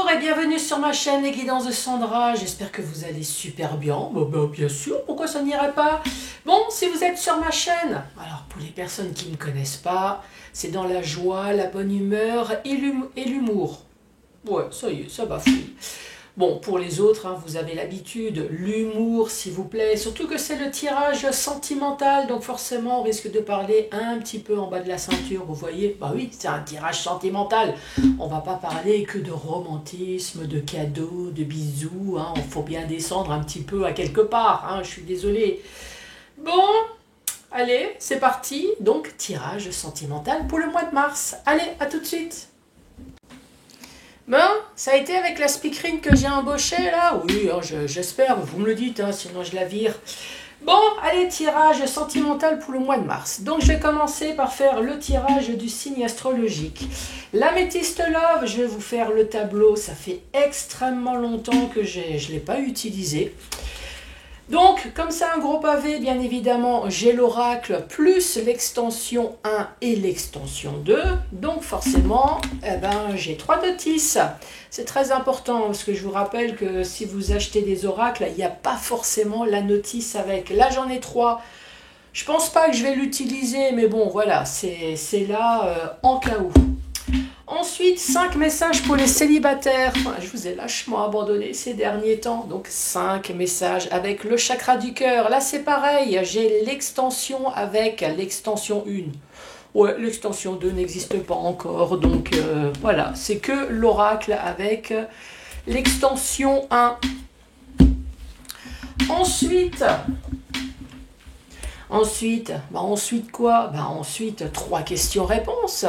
Bonjour et bienvenue sur ma chaîne Les Guidances de Sandra. J'espère que vous allez super bien. Bien sûr, pourquoi ça n'irait pas? Bon, si vous êtes sur ma chaîne, alors pour les personnes qui ne connaissent pas, c'est dans la joie, la bonne humeur et l'humour. Ouais, ça y est, ça bafouille. Bon, pour les autres, hein, vous avez l'habitude, l'humour s'il vous plaît, surtout que c'est le tirage sentimental, donc forcément on risque de parler un petit peu en bas de la ceinture, vous voyez? Bah oui, c'est un tirage sentimental, on va pas parler que de romantisme, de cadeaux, de bisous, hein, il faut bien descendre un petit peu à quelque part, hein, je suis désolée. Bon, allez, c'est parti, donc tirage sentimental pour le mois de mars. Allez, à tout de suite. Bon, ça a été avec la speakerine que j'ai embauchée là? Oui, hein, j'espère, vous me le dites, hein, sinon je la vire. Bon, allez, tirage sentimental pour le mois de mars. Donc je vais commencer par faire le tirage du signe astrologique. L'améthyste love, je vais vous faire le tableau, ça fait extrêmement longtemps que je ne l'ai pas utilisé. Donc, comme c'est un gros pavé, bien évidemment, j'ai l'oracle plus l'extension 1 et l'extension 2. Donc, forcément, j'ai 3 notices. C'est très important parce que je vous rappelle que si vous achetez des oracles, il n'y a pas forcément la notice avec. Là, j'en ai 3. Je pense pas que je vais l'utiliser, mais bon, voilà, c'est là en cas où. Ensuite, 5 messages pour les célibataires. Enfin, je vous ai lâchement abandonné ces derniers temps. Donc 5 messages avec le chakra du cœur. Là, c'est pareil. J'ai l'extension avec l'extension 1. Ouais, l'extension 2 n'existe pas encore. Donc voilà, c'est que l'oracle avec l'extension 1. Ensuite quoi? Ensuite, 3 questions-réponses.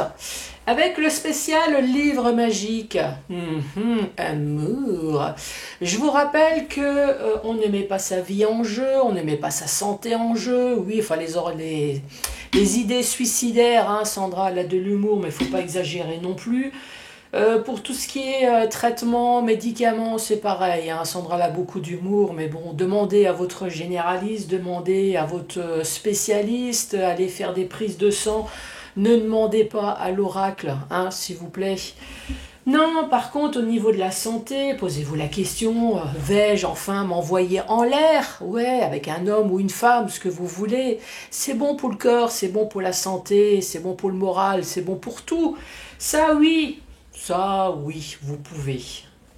Avec le spécial livre magique, amour. Je vous rappelle que on ne met pas sa vie en jeu, on ne met pas sa santé en jeu. Oui, enfin les idées suicidaires, hein, Sandra, elle a de l'humour, mais il ne faut pas exagérer non plus. Pour tout ce qui est traitement, médicaments, c'est pareil. Hein, Sandra a beaucoup d'humour, mais bon, demandez à votre généraliste, demandez à votre spécialiste, allez faire des prises de sang. Ne demandez pas à l'oracle, hein, s'il vous plaît. Non, par contre, au niveau de la santé, posez-vous la question, vais-je enfin m'envoyer en l'air? Ouais, avec un homme ou une femme, ce que vous voulez. C'est bon pour le corps, c'est bon pour la santé, c'est bon pour le moral, c'est bon pour tout. Ça, oui, vous pouvez.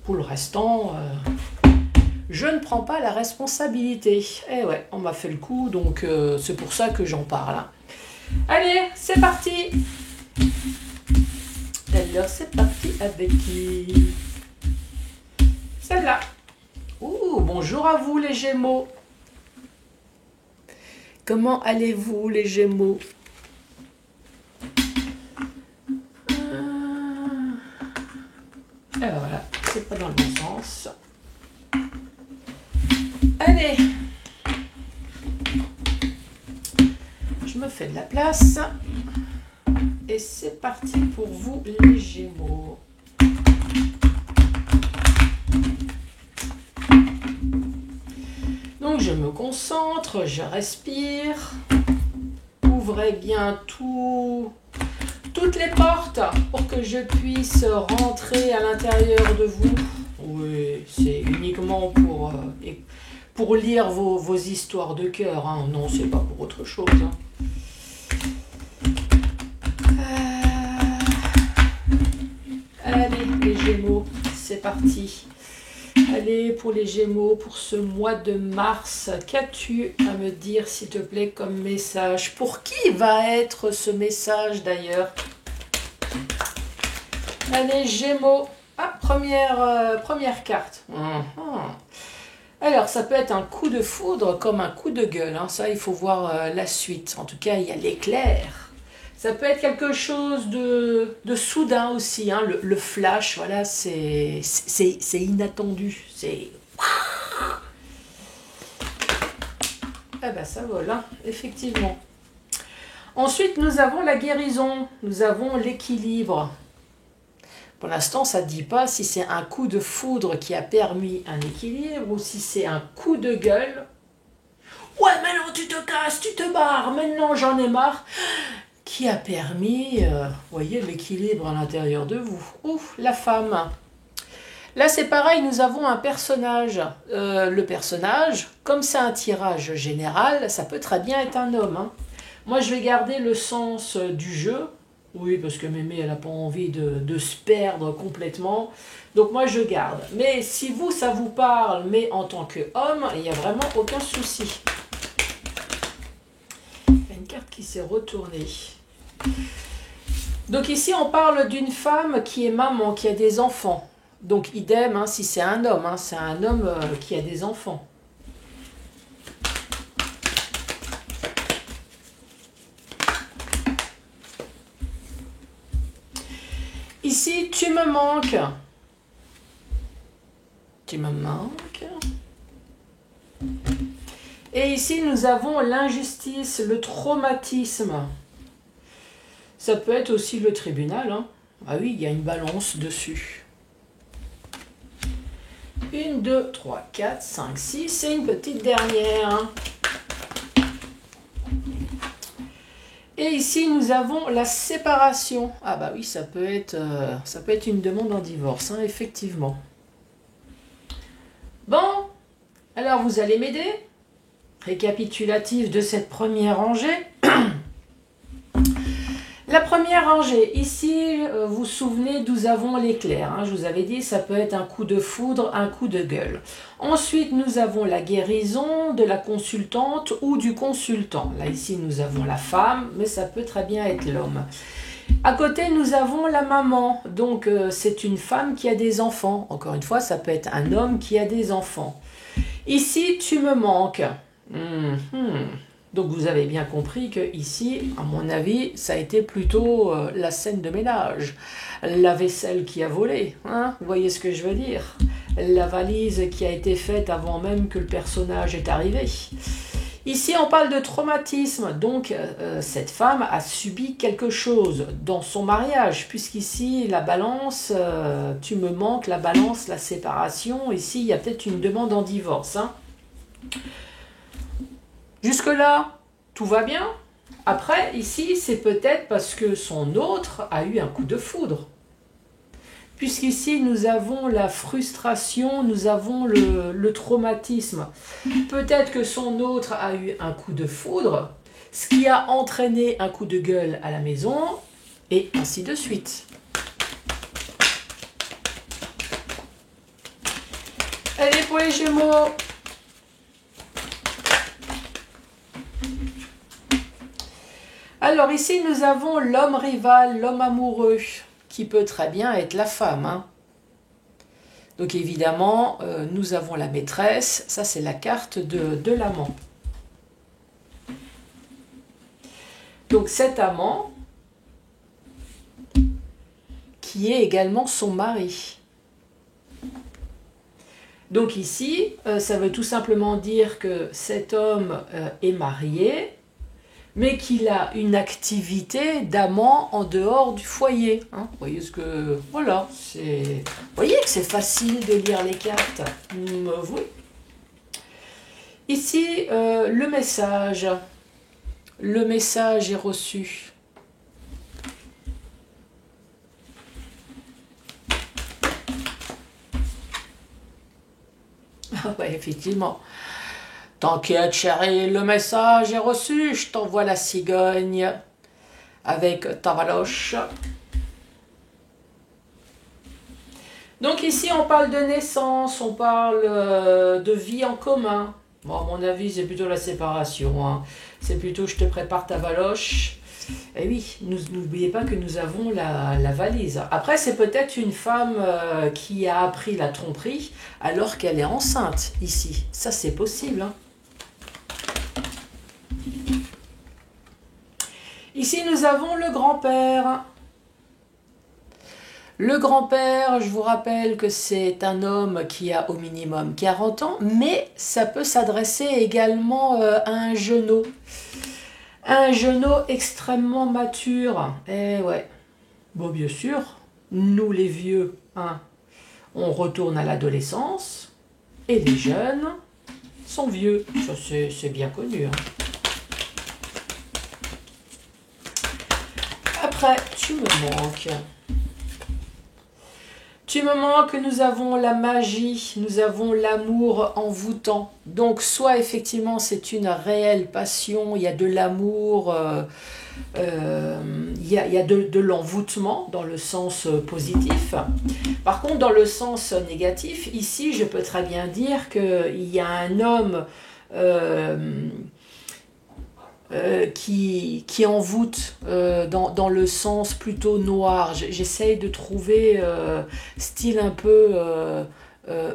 Pour le restant, je ne prends pas la responsabilité. Eh ouais, on m'a fait le coup, donc c'est pour ça que j'en parle. Hein. Allez, c'est parti. Alors, c'est parti avec qui? Celle-là. Ouh, bonjour à vous les Gémeaux. Comment allez-vous les Gémeaux? Alors voilà, c'est pas dans le bon sens. Allez. Je me fais de la place. Et c'est parti pour vous les Gémeaux. Donc je me concentre, je respire. Ouvrez bien toutes les portes pour que je puisse rentrer à l'intérieur de vous. Oui, c'est uniquement pour lire vos histoires de cœur. Hein. Non, c'est pas pour autre chose. Hein. Allez, les Gémeaux, c'est parti. Allez, pour les Gémeaux, pour ce mois de mars, qu'as-tu à me dire, s'il te plaît, comme message? Pour qui va être ce message, d'ailleurs? Allez, Gémeaux. Ah, première carte. Alors, ça peut être un coup de foudre comme un coup de gueule. Hein. Ça, il faut voir la suite. En tout cas, il y a l'éclair. Ça peut être quelque chose de soudain aussi, hein. Le flash, voilà, c'est inattendu. C'est... Ah ben ça vole, hein, effectivement. Ensuite, nous avons la guérison, nous avons l'équilibre. Pour l'instant, ça ne dit pas si c'est un coup de foudre qui a permis un équilibre ou si c'est un coup de gueule. Ouais, maintenant tu te casses, tu te barres, maintenant j'en ai marre. Qui a permis, voyez, l'équilibre à l'intérieur de vous. Ouf, la femme. Là, c'est pareil, nous avons un personnage. Le personnage, comme c'est un tirage général, ça peut très bien être un homme. Hein. Moi, je vais garder le sens du jeu. Oui, parce que Mémé, elle n'a pas envie de se perdre complètement. Donc moi, je garde. Mais si vous, ça vous parle, mais en tant qu'homme, il n'y a vraiment aucun souci. Il y a une carte qui s'est retournée. Donc ici, on parle d'une femme qui est maman, qui a des enfants. Donc idem, hein, si c'est un homme, hein, c'est un homme qui a des enfants. Ici, tu me manques. Tu me manques. Et ici, nous avons l'injustice, le traumatisme. Ça peut être aussi le tribunal. Hein. Ah oui, il y a une balance dessus. 1, 2, 3, 4, 5, 6 et une petite dernière. Hein. Et ici, nous avons la séparation. Ah bah oui, ça peut être une demande en divorce, hein, effectivement. Bon, alors vous allez m'aider. Récapitulatif de cette première rangée. La première rangée, ici, vous vous souvenez, nous avons l'éclair. Hein, je vous avais dit, ça peut être un coup de foudre, un coup de gueule. Ensuite, nous avons la guérison de la consultante ou du consultant. Là, ici, nous avons la femme, mais ça peut très bien être l'homme. À côté, nous avons la maman. Donc, c'est une femme qui a des enfants. Encore une fois, ça peut être un homme qui a des enfants. Ici, tu me manques. Donc vous avez bien compris que ici, à mon avis, ça a été plutôt la scène de ménage. La vaisselle qui a volé, hein, vous voyez ce que je veux dire? La valise qui a été faite avant même que le personnage est arrivé. Ici, on parle de traumatisme, donc cette femme a subi quelque chose dans son mariage, puisqu'ici, la balance, tu me manques, la balance, la séparation, ici, il y a peut-être une demande en divorce, hein. Jusque-là, tout va bien. Après, ici, c'est peut-être parce que son autre a eu un coup de foudre. Puisqu'ici, nous avons la frustration, nous avons le traumatisme. Peut-être que son autre a eu un coup de foudre, ce qui a entraîné un coup de gueule à la maison, et ainsi de suite. Allez, pour les Gémeaux. Alors ici, nous avons l'homme rival, l'homme amoureux, qui peut très bien être la femme. Hein. Donc évidemment, nous avons la maîtresse, ça c'est la carte de l'amant. Donc cet amant, qui est également son mari. Donc ici, ça veut tout simplement dire que cet homme est marié, mais qu'il a une activité d'amant en dehors du foyer. Hein, vous voyez ce que... Voilà, c'est... Vous voyez que c'est facile de lire les cartes. Oui. Ici, le message. Le message est reçu. Ah ouais, effectivement. T'inquiète, chérie, le message est reçu. Je t'envoie la cigogne avec ta valoche. Donc ici, on parle de naissance, on parle de vie en commun. Bon, à mon avis, c'est plutôt la séparation. Hein. C'est plutôt je te prépare ta valoche. Et oui, n'oubliez pas que nous avons la valise. Après, c'est peut-être une femme qui a appris la tromperie alors qu'elle est enceinte ici. Ça, c'est possible. Hein. Ici, nous avons le grand-père. Le grand-père, je vous rappelle que c'est un homme qui a au minimum 40 ans, mais ça peut s'adresser également à un genou. Un genou extrêmement mature. Eh ouais. Bon, bien sûr, nous les vieux, hein, on retourne à l'adolescence, et les jeunes sont vieux. Ça, c'est bien connu. Hein. Après, tu me manques. Du moment que nous avons la magie, nous avons l'amour envoûtant. Donc soit effectivement c'est une réelle passion, il y a de l'amour, il y a de l'envoûtement dans le sens positif. Par contre dans le sens négatif, ici je peux très bien dire qu'il y a un homme qui envoûte dans le sens plutôt noir. J'essaye de trouver style un peu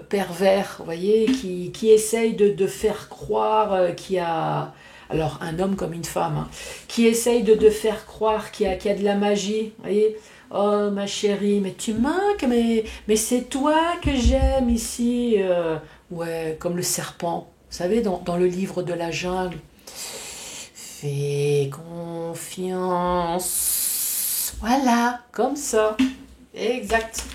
pervers, vous voyez, qui essaye de faire croire qu'il y a... Alors, un homme comme une femme, hein, qui essaye de faire croire qu'il y a de la magie, vous voyez. Oh, ma chérie, mais tu manques, mais c'est toi que j'aime ici. Ouais, comme le serpent, vous savez, dans le livre de la jungle. Fais confiance. Voilà, comme ça. Exact.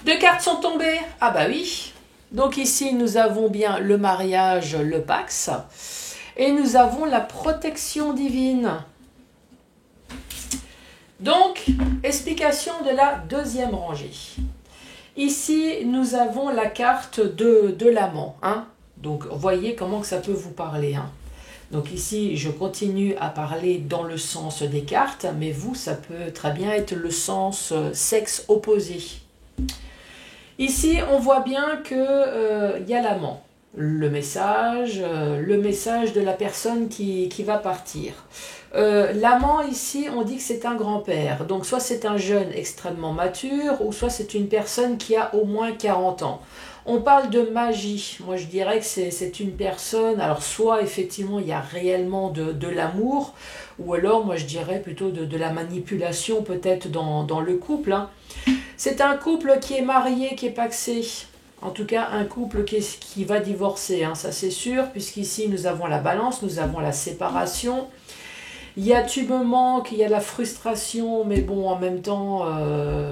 2 cartes sont tombées. Ah bah oui. Donc ici, nous avons bien le mariage, le Pax. Et nous avons la protection divine. Donc, explication de la deuxième rangée. Ici, nous avons la carte de l'amant. Hein. Donc, voyez comment que ça peut vous parler. Hein. Donc ici, je continue à parler dans le sens des cartes, mais vous, ça peut très bien être le sens sexe opposé. Ici, on voit bien que y a l'amant, le message de la personne qui va partir. L'amant ici, on dit que c'est un grand-père. Donc soit c'est un jeune extrêmement mature, ou soit c'est une personne qui a au moins 40 ans. On parle de magie. Moi, je dirais que c'est une personne... Alors, soit, effectivement, il y a réellement de l'amour, ou alors, moi, je dirais plutôt de la manipulation, peut-être, dans le couple. Hein. C'est un couple qui est marié, qui est pacsé. En tout cas, un couple qui va divorcer, hein, ça c'est sûr, puisqu'ici, nous avons la balance, nous avons la séparation. Il y a tu me manques, il y a la frustration, mais bon, en même temps,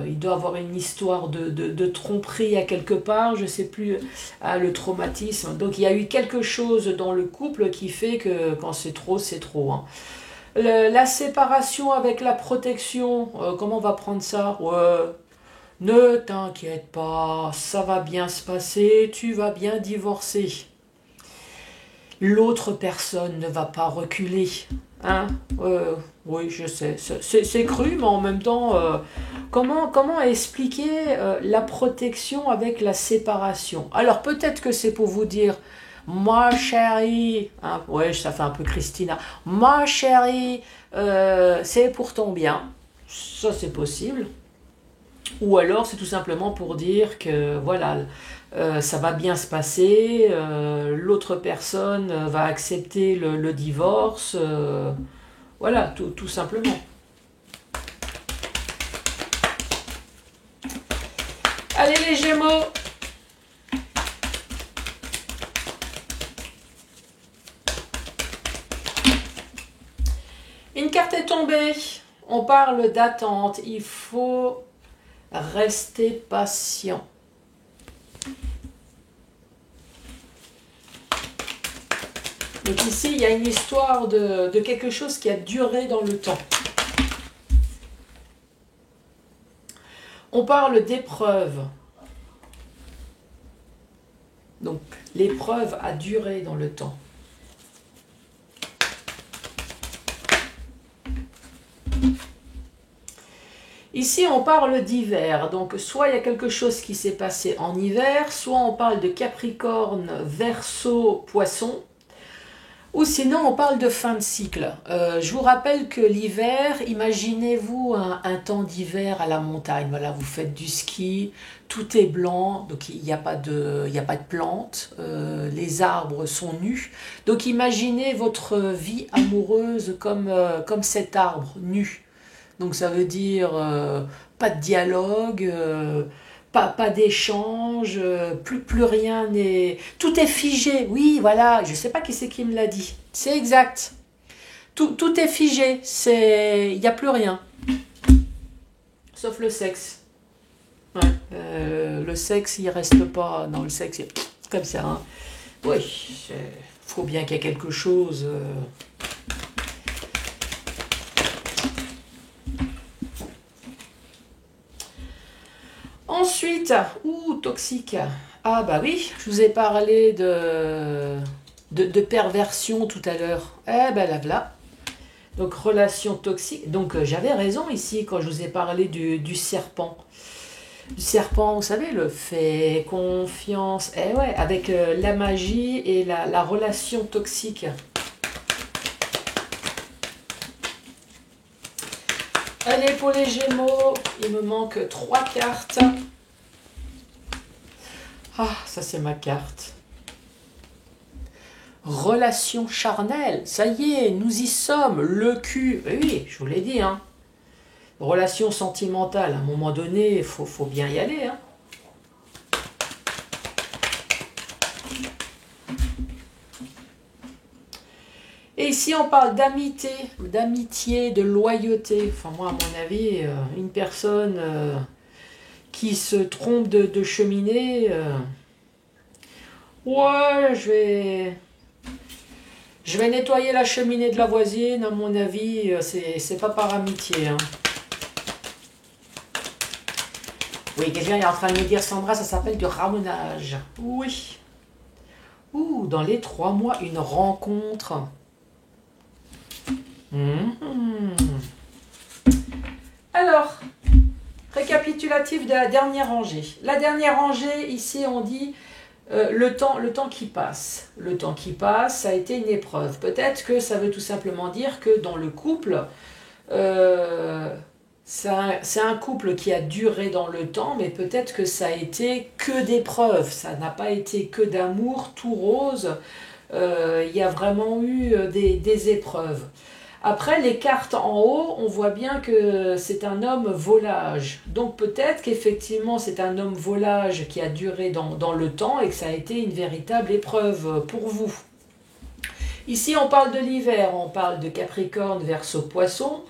il doit avoir une histoire de tromperie à quelque part, je ne sais plus, le traumatisme. Donc il y a eu quelque chose dans le couple qui fait que quand c'est trop, c'est trop. Hein. La séparation avec la protection, comment on va prendre ça? Ne t'inquiète pas, ça va bien se passer, tu vas bien divorcer. L'autre personne ne va pas reculer. Hein oui, je sais, c'est cru, mais en même temps, comment expliquer la protection avec la séparation? Alors peut-être que c'est pour vous dire, ma chérie, hein, ouais, ça fait un peu Christina, ma chérie, c'est pour ton bien, ça c'est possible. Ou alors c'est tout simplement pour dire que voilà, ça va bien se passer, l'autre personne va accepter le divorce, voilà, tout simplement. Allez les Gémeaux! Une carte est tombée, on parle d'attente, il faut rester patient. Donc ici, il y a une histoire de quelque chose qui a duré dans le temps. On parle d'épreuve. Donc l'épreuve a duré dans le temps. Ici, on parle d'hiver, donc soit il y a quelque chose qui s'est passé en hiver, soit on parle de Capricorne, Verseau, Poisson, ou sinon on parle de fin de cycle. Je vous rappelle que l'hiver, imaginez-vous un temps d'hiver à la montagne, voilà, vous faites du ski, tout est blanc, donc il n'y a pas de plantes, les arbres sont nus, donc imaginez votre vie amoureuse comme cet arbre nu. Donc ça veut dire pas de dialogue, pas d'échange, plus rien n'est... Tout est figé, oui, voilà, je ne sais pas qui c'est qui me l'a dit. C'est exact. Tout est figé, il n'y a plus rien. Sauf le sexe. Ouais, le sexe, il reste pas... Non, le sexe, c'est comme ça. Hein. Oui, il faut bien qu'il y ait quelque chose... Ensuite, toxique. Ah bah oui, je vous ai parlé de perversion tout à l'heure. Eh ben là, voilà. Donc relation toxique. Donc j'avais raison ici quand je vous ai parlé du serpent. Du serpent, vous savez, le fait confiance. Eh ouais, avec la magie et la relation toxique. Allez, pour les Gémeaux, il me manque 3 cartes. Ah, ça c'est ma carte. Relation charnelle, ça y est, nous y sommes, le cul. Oui, je vous l'ai dit, hein. Relation sentimentale, à un moment donné, il faut bien y aller, hein. Et ici, on parle d'amitié, de loyauté. Enfin, moi, à mon avis, une personne qui se trompe de cheminée, ouais, je vais nettoyer la cheminée de la voisine, à mon avis, c'est pas par amitié, hein. Oui, quelqu'un est en train de me dire, Sandra, ça s'appelle du ramonage. Oui. Ouh, dans les 3 mois, une rencontre. Mhm. Alors, récapitulatif de la dernière rangée. La dernière rangée, ici, on dit le temps qui passe. Le temps qui passe, ça a été une épreuve. Peut-être que ça veut tout simplement dire que dans le couple, c'est un couple qui a duré dans le temps, mais peut-être que ça a été que d'épreuves. Ça n'a pas été que d'amour tout rose. Il y a vraiment eu des épreuves. Après, les cartes en haut, on voit bien que c'est un homme volage. Donc peut-être qu'effectivement c'est un homme volage qui a duré dans le temps et que ça a été une véritable épreuve pour vous. Ici, on parle de l'hiver, on parle de Capricorne, Verseau, Poisson.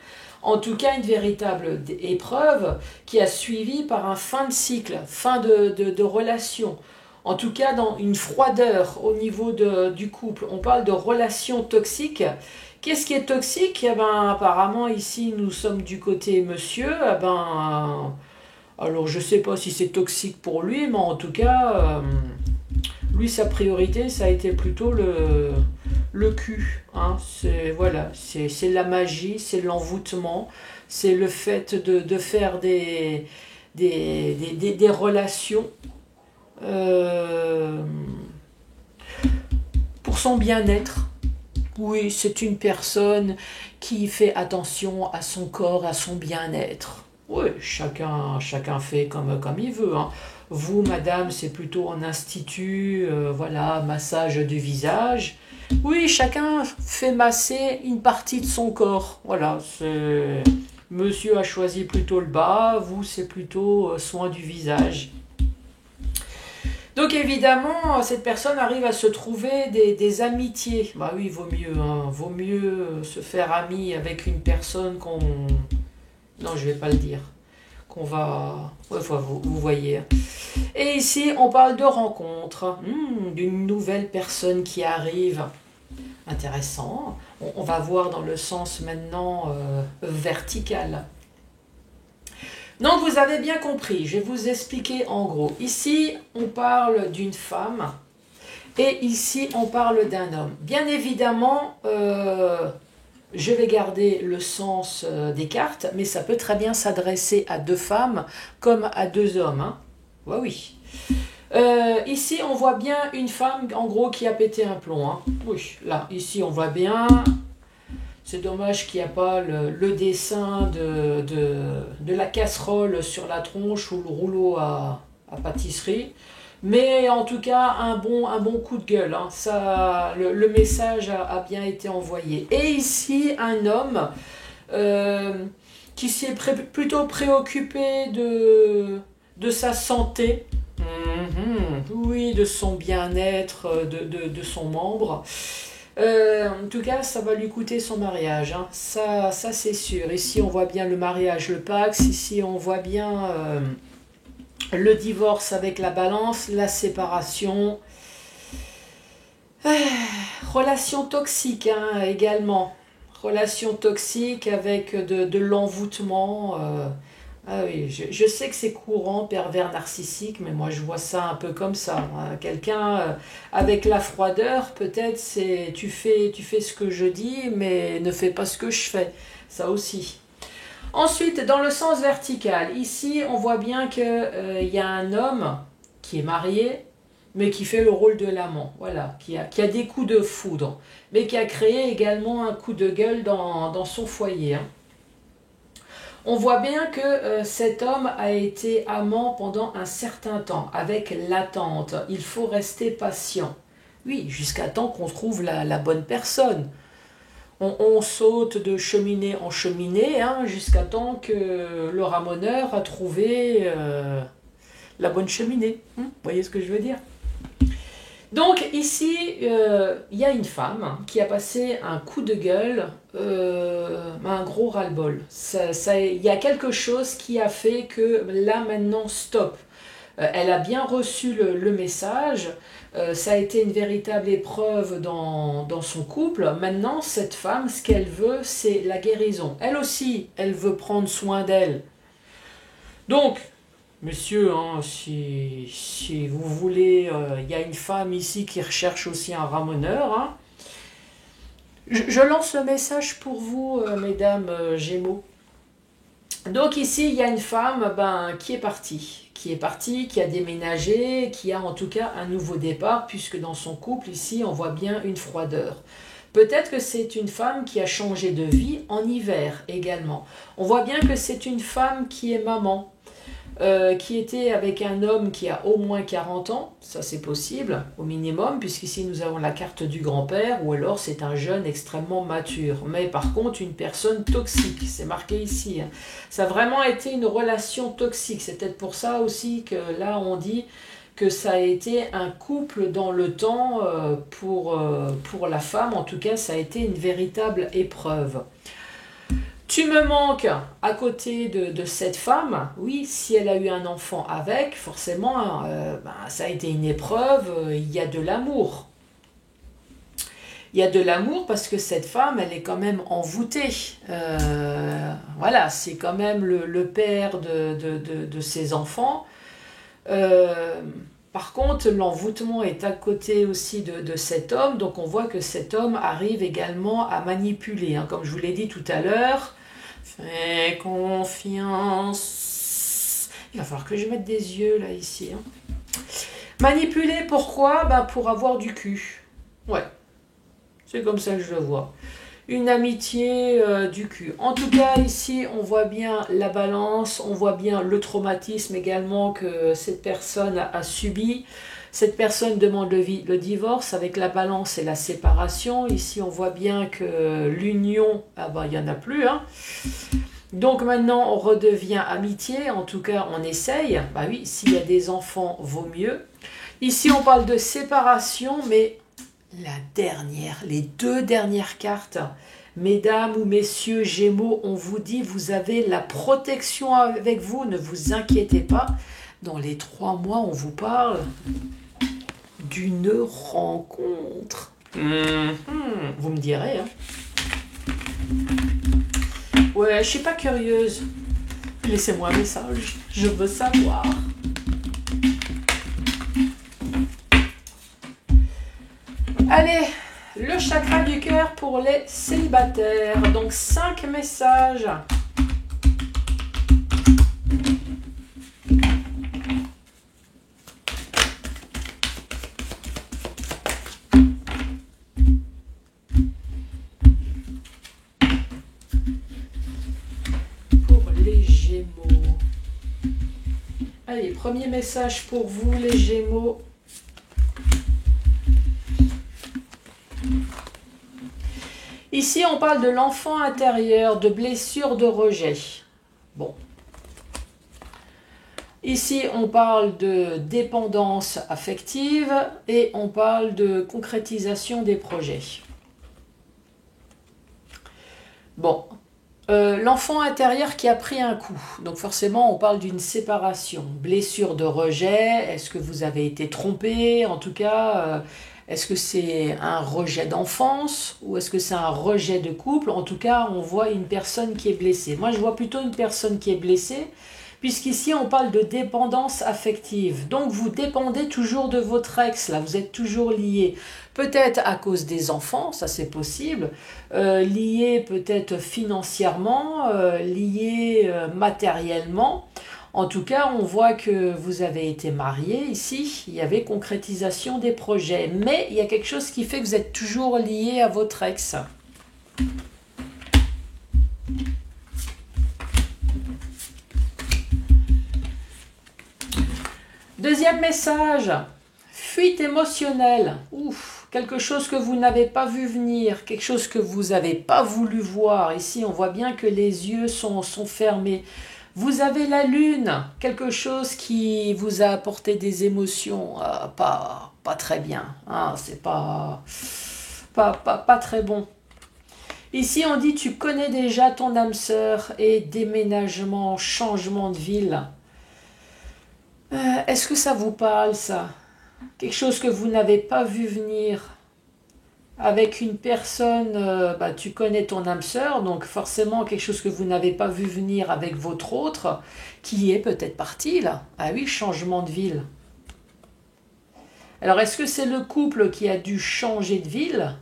En tout cas, une véritable épreuve qui a suivi par un fin de cycle, fin de relation. En tout cas, dans une froideur au niveau du couple. On parle de relations toxiques. Qu'est-ce qui est toxique? Eh ben, apparemment, ici, nous sommes du côté monsieur. Eh ben, alors, je ne sais pas si c'est toxique pour lui, mais en tout cas, lui, sa priorité, ça a été plutôt le cul. Hein. Voilà, c'est la magie, c'est l'envoûtement, c'est le fait de faire des relations euh, pour son bien-être. Oui, c'est une personne qui fait attention à son corps, à son bien-être. Oui, chacun fait comme il veut. Hein. Vous, madame, c'est plutôt en institut, voilà, massage du visage. Oui, chacun fait masser une partie de son corps. Voilà, monsieur a choisi plutôt le bas, vous, c'est plutôt soin du visage. Donc évidemment, cette personne arrive à se trouver des amitiés. Bah oui, vaut mieux, hein. Vaut mieux se faire ami avec une personne qu'on... Non, je vais pas le dire. Qu'on va... Ouais, enfin, vous voyez. Et ici, on parle de rencontre, d'une nouvelle personne qui arrive. Intéressant. On va voir dans le sens maintenant vertical. Donc vous avez bien compris, je vais vous expliquer en gros. Ici, on parle d'une femme et ici, on parle d'un homme. Bien évidemment, je vais garder le sens des cartes, mais ça peut très bien s'adresser à 2 femmes comme à 2 hommes. Hein. Ouais, oui. Ici, on voit bien une femme, en gros, qui a pété un plomb. Hein. Oui, là, ici, on voit bien. C'est dommage qu'il n'y a pas le dessin de la casserole sur la tronche ou le rouleau à pâtisserie. Mais en tout cas, un bon coup de gueule. Hein. Ça, le message a bien été envoyé. Et ici, un homme qui s'est plutôt préoccupé de sa santé. Oui, de son bien-être, de son membre. En tout cas, ça va lui coûter son mariage. Hein. Ça c'est sûr. Ici, on voit bien le mariage, le Pax. Ici, on voit bien le divorce avec la balance, la séparation. Relation toxique hein, également. Relation toxique avec de l'envoûtement. Ah oui, je sais que c'est courant, pervers narcissique, mais moi je vois ça un peu comme ça, hein. Quelqu'un avec la froideur, peut-être c'est tu fais ce que je dis, mais ne fais pas ce que je fais. Ça aussi. Ensuite, dans le sens vertical, ici on voit bien qu'il y a un homme qui est marié, mais qui fait le rôle de l'amant, voilà, qui a des coups de foudre, mais qui a créé également un coup de gueule dans son foyer, hein. On voit bien que cet homme a été amant pendant un certain temps, avec l'attente. Il faut rester patient. Oui, jusqu'à temps qu'on trouve la bonne personne. On saute de cheminée en cheminée, hein, jusqu'à temps que le ramoneur a trouvé la bonne cheminée. Vous voyez ce que je veux dire? Donc ici, il y a une femme qui a passé un coup de gueule, un gros ras-le-bol. Il y a quelque chose qui a fait que là maintenant, stop. Elle a bien reçu le message, ça a été une véritable épreuve dans son couple. Maintenant, cette femme, ce qu'elle veut, c'est la guérison. Elle aussi, elle veut prendre soin d'elle. Donc, monsieur, hein, si vous voulez, il y a une femme ici qui recherche aussi un ramoneur, hein. Je lance le message pour vous, mesdames Gémeaux. Donc ici, il y a une femme qui est partie. Qui a déménagé, qui a en tout cas un nouveau départ, puisque dans son couple, ici, on voit bien une froideur. Peut-être que c'est une femme qui a changé de vie en hiver également. On voit bien que c'est une femme qui est maman. Qui était avec un homme qui a au moins 40 ans, ça c'est possible, au minimum, puisqu'ici nous avons la carte du grand-père, ou alors c'est un jeune extrêmement mature. Mais par contre, une personne toxique, c'est marqué ici, hein. Ça a vraiment été une relation toxique, c'est peut-être pour ça aussi que là on dit que ça a été un couple dans le temps pour la femme, en tout cas ça a été une véritable épreuve. Tu me manques à côté de cette femme, oui, si elle a eu un enfant avec, forcément, ça a été une épreuve, il y a de l'amour. Il y a de l'amour parce que cette femme, elle est quand même envoûtée. Voilà, c'est quand même le père de ses enfants. Par contre, l'envoûtement est à côté aussi de cet homme, donc on voit que cet homme arrive également à manipuler, hein, comme je vous l'ai dit tout à l'heure. Fais confiance. Il va falloir que je mette des yeux là, ici, hein. Manipuler, pourquoi? Pour avoir du cul. Ouais, c'est comme ça que je le vois. Une amitié du cul. En tout cas, ici, on voit bien la balance, on voit bien le traumatisme également que cette personne a subi. Cette personne demande le divorce avec la balance et la séparation. Ici, on voit bien que l'union, il n'y en a plus, hein. Donc maintenant, on redevient amitié. En tout cas, on essaye. Bah oui, s'il y a des enfants, vaut mieux. Ici, on parle de séparation, mais les deux dernières cartes, mesdames ou messieurs Gémeaux, on vous dit, vous avez la protection avec vous, ne vous inquiétez pas. Dans les 3 mois, on vous parle d'une rencontre. Vous me direz, hein. Ouais, je suis pas curieuse. Laissez-moi un message, je veux savoir. Allez, le chakra du cœur pour les célibataires. Donc 5 messages. Pour les Gémeaux. Allez, premier message pour vous les Gémeaux. Ici, on parle de l'enfant intérieur, de blessures, de rejet. Bon. Ici, on parle de dépendance affective et on parle de concrétisation des projets. Bon. L'enfant intérieur qui a pris un coup. Donc forcément, on parle d'une séparation. Blessure de rejet. Est-ce que vous avez été trompé? En tout cas, Est-ce que c'est un rejet d'enfance ou est-ce que c'est un rejet de couple? En tout cas, on voit une personne qui est blessée. Moi, je vois plutôt une personne qui est blessée, puisqu'ici, on parle de dépendance affective. Donc, vous dépendez toujours de votre ex, là, vous êtes toujours liés. Peut-être à cause des enfants, ça c'est possible, liés peut-être financièrement, liés matériellement. En tout cas, on voit que vous avez été mariés ici, il y avait concrétisation des projets, mais il y a quelque chose qui fait que vous êtes toujours lié à votre ex. Deuxième message, fuite émotionnelle. Ouf, quelque chose que vous n'avez pas vu venir, quelque chose que vous n'avez pas voulu voir. Ici, on voit bien que les yeux sont fermés. Vous avez la lune, quelque chose qui vous a apporté des émotions pas très bien. Hein, c'est pas très bon. Ici, on dit tu connais déjà ton âme sœur et déménagement, changement de ville. Est-ce que ça vous parle, ça? Quelque chose que vous n'avez pas vu venir. Avec une personne, tu connais ton âme sœur, donc forcément quelque chose que vous n'avez pas vu venir avec votre autre, qui est peut-être parti là. Ah oui, changement de ville. Alors est-ce que c'est le couple qui a dû changer de ville?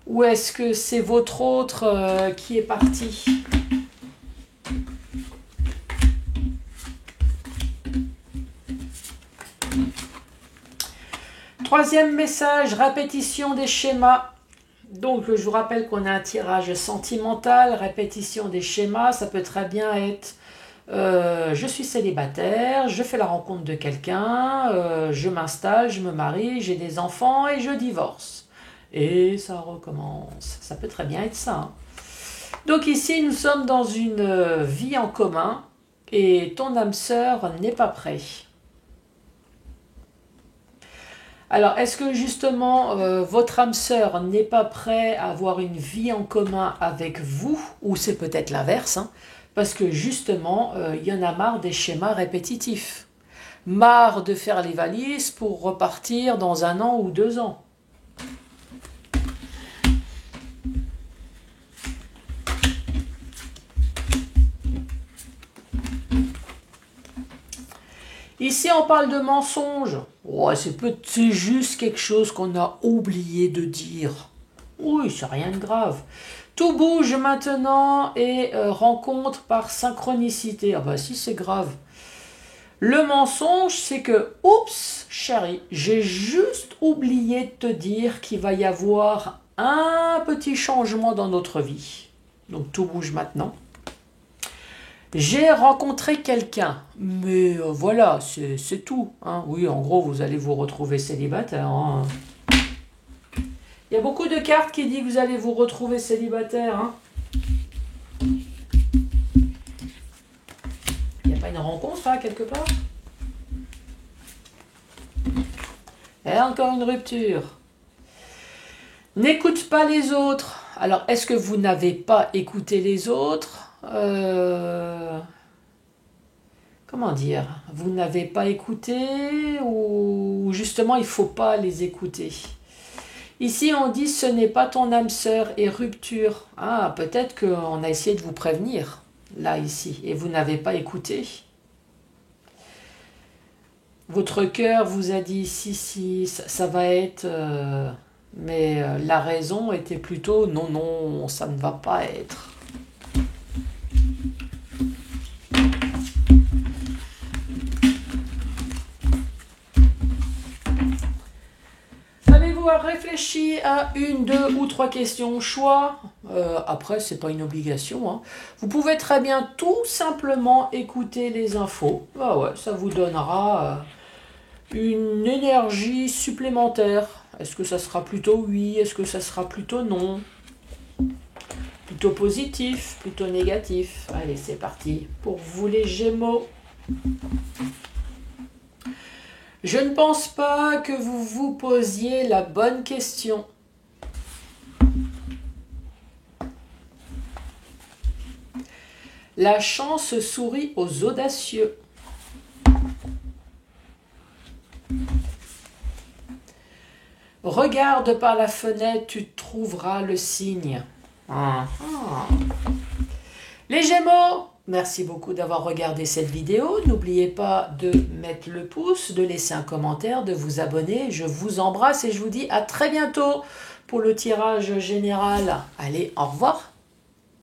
Ou est-ce que c'est votre autre qui est parti? Troisième message, répétition des schémas. Donc, je vous rappelle qu'on a un tirage sentimental, répétition des schémas. Ça peut très bien être je suis célibataire, je fais la rencontre de quelqu'un, je m'installe, je me marie, j'ai des enfants et je divorce. Et ça recommence. Ça peut très bien être ça. Hein. Donc ici, nous sommes dans une vie en commun et ton âme sœur n'est pas prêt. Alors, est-ce que justement votre âme sœur n'est pas prêt à avoir une vie en commun avec vous, ou c'est peut-être l'inverse, hein, parce que justement, il y en a marre des schémas répétitifs. Marre de faire les valises pour repartir dans 1 an ou 2 ans. Ici, on parle de mensonges. Ouais, c'est juste quelque chose qu'on a oublié de dire. Oui, c'est rien de grave. Tout bouge maintenant et rencontre par synchronicité. Ah bah si, c'est grave. Le mensonge, c'est que, oups, chérie, j'ai juste oublié de te dire qu'il va y avoir un petit changement dans notre vie. Donc tout bouge maintenant. J'ai rencontré quelqu'un, mais voilà, c'est tout. Hein. Oui, en gros, vous allez vous retrouver célibataire. Hein. Il y a beaucoup de cartes qui disent que vous allez vous retrouver célibataire. Hein. Il n'y a pas une rencontre, là, quelque part? Et encore une rupture. N'écoute pas les autres. Alors, est-ce que vous n'avez pas écouté les autres? Comment dire? Vous n'avez pas écouté ou justement il ne faut pas les écouter? Ici, on dit ce n'est pas ton âme sœur et rupture. Ah, peut-être qu'on a essayé de vous prévenir, là, ici, et vous n'avez pas écouté. Votre cœur vous a dit si, ça va être... mais la raison était plutôt non, ça ne va pas être. Avez-vous réfléchi à 1, 2 ou 3 questions choix? Après, c'est pas une obligation. Hein. Vous pouvez très bien tout simplement écouter les infos. Ah ouais, ça vous donnera une énergie supplémentaire. Est-ce que ça sera plutôt oui? Est-ce que ça sera plutôt non? Plutôt positif? Plutôt négatif? Allez, c'est parti pour vous les Gémeaux. Je ne pense pas que vous vous posiez la bonne question. La chance sourit aux audacieux. Regarde par la fenêtre, tu trouveras le signe. Ah, ah. Les Gémeaux, merci beaucoup d'avoir regardé cette vidéo. N'oubliez pas de mettre le pouce, de laisser un commentaire, de vous abonner. Je vous embrasse et je vous dis à très bientôt pour le tirage général. Allez, au revoir.